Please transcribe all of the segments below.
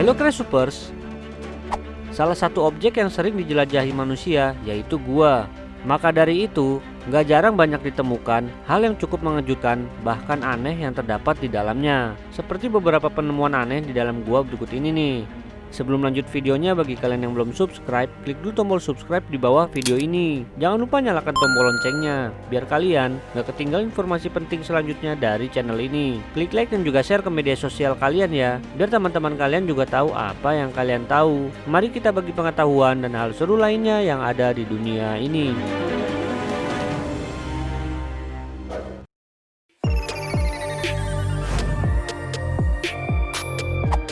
Halo Creepers, salah satu objek yang sering dijelajahi manusia yaitu gua. Maka dari itu, gak jarang banyak ditemukan hal yang cukup mengejutkan bahkan aneh yang terdapat di dalamnya. Seperti beberapa penemuan aneh di dalam gua berikut ini nih. Sebelum lanjut videonya, bagi kalian yang belum subscribe, klik dulu tombol subscribe di bawah video ini. Jangan lupa nyalakan tombol loncengnya, biar kalian gak ketinggalan informasi penting selanjutnya dari channel ini. Klik like dan juga share ke media sosial kalian ya, biar teman-teman kalian juga tahu apa yang kalian tahu. Mari kita bagi pengetahuan dan hal seru lainnya yang ada di dunia ini.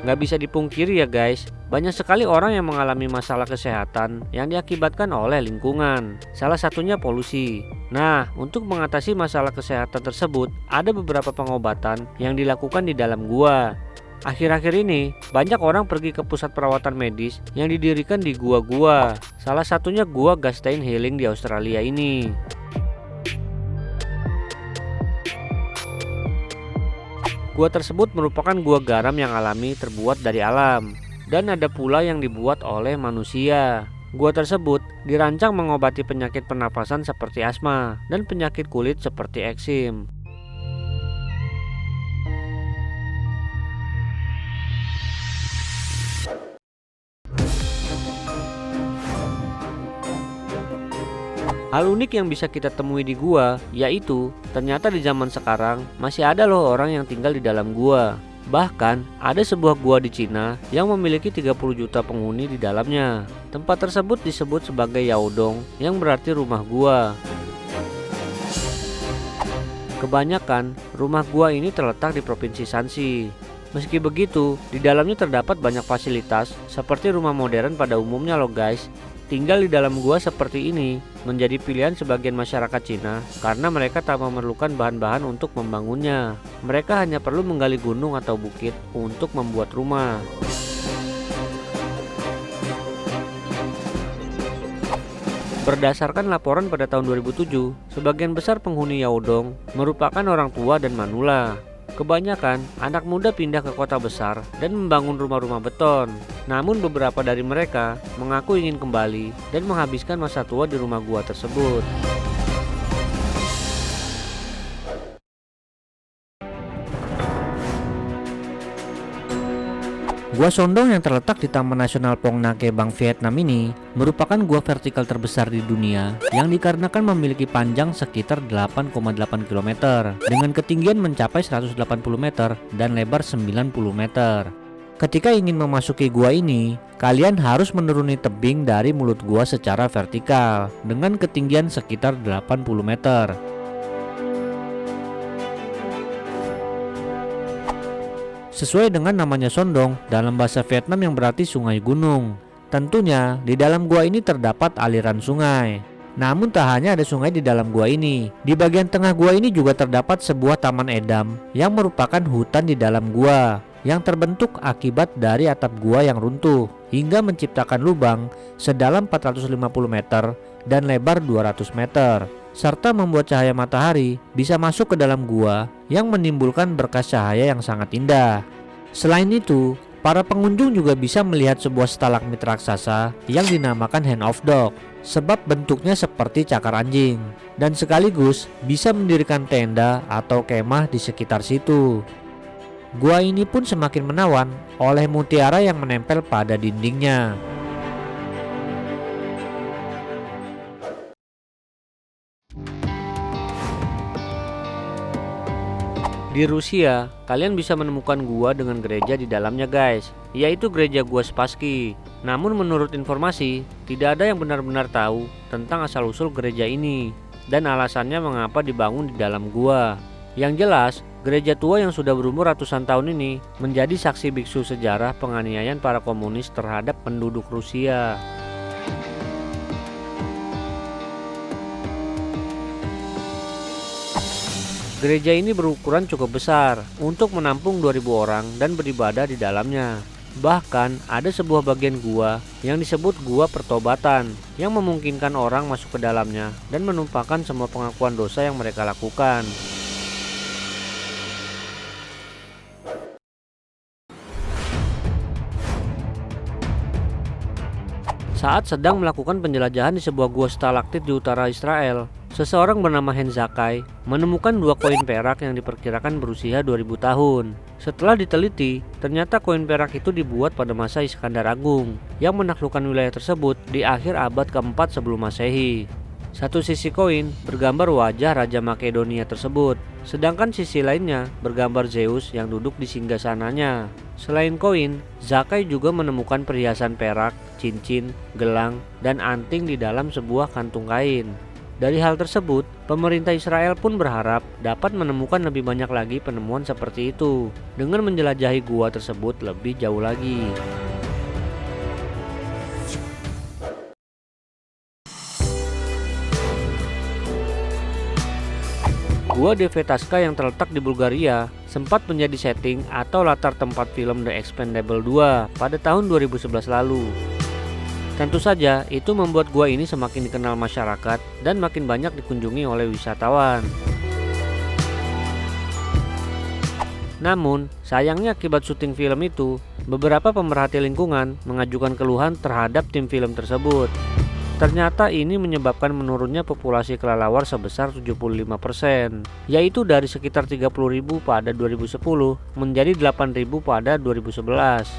Nggak bisa dipungkiri ya guys, banyak sekali orang yang mengalami masalah kesehatan yang diakibatkan oleh lingkungan. Salah satunya polusi. Nah, untuk mengatasi masalah kesehatan tersebut, ada beberapa pengobatan yang dilakukan di dalam gua. Akhir-akhir ini, banyak orang pergi ke pusat perawatan medis yang didirikan di gua-gua. Salah satunya gua Gastein Healing di Australia ini. Gua tersebut merupakan gua garam yang alami terbuat dari alam, dan ada pula yang dibuat oleh manusia. Gua tersebut dirancang mengobati penyakit pernapasan seperti asma dan penyakit kulit seperti eksim. Hal unik yang bisa kita temui di gua yaitu ternyata di zaman sekarang masih ada loh orang yang tinggal di dalam gua. Bahkan ada sebuah gua di Cina yang memiliki 30 juta penghuni di dalamnya. Tempat tersebut disebut sebagai Yaodong yang berarti rumah gua. Kebanyakan rumah gua ini terletak di provinsi Shanxi. Meski begitu, di dalamnya terdapat banyak fasilitas seperti rumah modern pada umumnya loh guys. Tinggal di dalam gua seperti ini menjadi pilihan sebagian masyarakat Cina karena mereka tak memerlukan bahan-bahan untuk membangunnya. Mereka hanya perlu menggali gunung atau bukit untuk membuat rumah. Berdasarkan laporan pada tahun 2007, sebagian besar penghuni Yaodong merupakan orang tua dan manula. Kebanyakan anak muda pindah ke kota besar dan membangun rumah-rumah beton. Namun beberapa dari mereka mengaku ingin kembali dan menghabiskan masa tua di rumah gua tersebut. Gua Sondong yang terletak di Taman Nasional Phong Nha Ke Bang, Vietnam ini merupakan gua vertikal terbesar di dunia yang dikarenakan memiliki panjang sekitar 8,8 km dengan ketinggian mencapai 180 meter dan lebar 90 meter. Ketika ingin memasuki gua ini, kalian harus menuruni tebing dari mulut gua secara vertikal dengan ketinggian sekitar 80 meter. Sesuai dengan namanya Sondong dalam bahasa Vietnam yang berarti sungai gunung. Tentunya di dalam gua ini terdapat aliran sungai. Namun tak hanya ada sungai di dalam gua ini. Di bagian tengah gua ini juga terdapat sebuah taman edam yang merupakan hutan di dalam gua yang terbentuk akibat dari atap gua yang runtuh hingga menciptakan lubang sedalam 450 meter dan lebar 200 meter. Serta membuat cahaya matahari bisa masuk ke dalam gua yang menimbulkan berkas cahaya yang sangat indah. Selain itu, para pengunjung juga bisa melihat sebuah stalagmit raksasa yang dinamakan Hand of Dog sebab bentuknya seperti cakar anjing dan sekaligus bisa mendirikan tenda atau kemah di sekitar situ. Gua ini pun semakin menawan oleh mutiara yang menempel pada dindingnya. Di Rusia, kalian bisa menemukan gua dengan gereja di dalamnya guys, yaitu gereja gua Spassky. Namun menurut informasi, tidak ada yang benar-benar tahu tentang asal-usul gereja ini dan alasannya mengapa dibangun di dalam gua. Yang jelas, gereja tua yang sudah berumur ratusan tahun ini menjadi saksi biksu sejarah penganiayaan para komunis terhadap penduduk Rusia. Gereja ini berukuran cukup besar untuk menampung 2000 orang dan beribadah di dalamnya. Bahkan ada sebuah bagian gua yang disebut gua pertobatan yang memungkinkan orang masuk ke dalamnya dan menumpahkan semua pengakuan dosa yang mereka lakukan. Saat sedang melakukan penjelajahan di sebuah gua stalaktit di utara Israel, seseorang bernama Hen Zakkai menemukan 2 koin perak yang diperkirakan berusia 2000 tahun. Setelah diteliti, ternyata koin perak itu dibuat pada masa Iskandar Agung yang menaklukkan wilayah tersebut di akhir abad keempat sebelum Masehi. Satu sisi koin bergambar wajah Raja Makedonia tersebut, sedangkan sisi lainnya bergambar Zeus yang duduk di singgasananya. Selain koin, Zakkai juga menemukan perhiasan perak, cincin, gelang, dan anting di dalam sebuah kantung kain. Dari hal tersebut, pemerintah Israel pun berharap dapat menemukan lebih banyak lagi penemuan seperti itu dengan menjelajahi gua tersebut lebih jauh lagi. Gua Devetaska yang terletak di Bulgaria sempat menjadi setting atau latar tempat film The Expendables 2 pada tahun 2011 lalu. Tentu saja itu membuat gua ini semakin dikenal masyarakat dan makin banyak dikunjungi oleh wisatawan. Namun, sayangnya akibat syuting film itu, beberapa pemerhati lingkungan mengajukan keluhan terhadap tim film tersebut. Ternyata ini menyebabkan menurunnya populasi kelelawar sebesar 75%, yaitu dari sekitar 30.000 pada 2010 menjadi 8.000 pada 2011.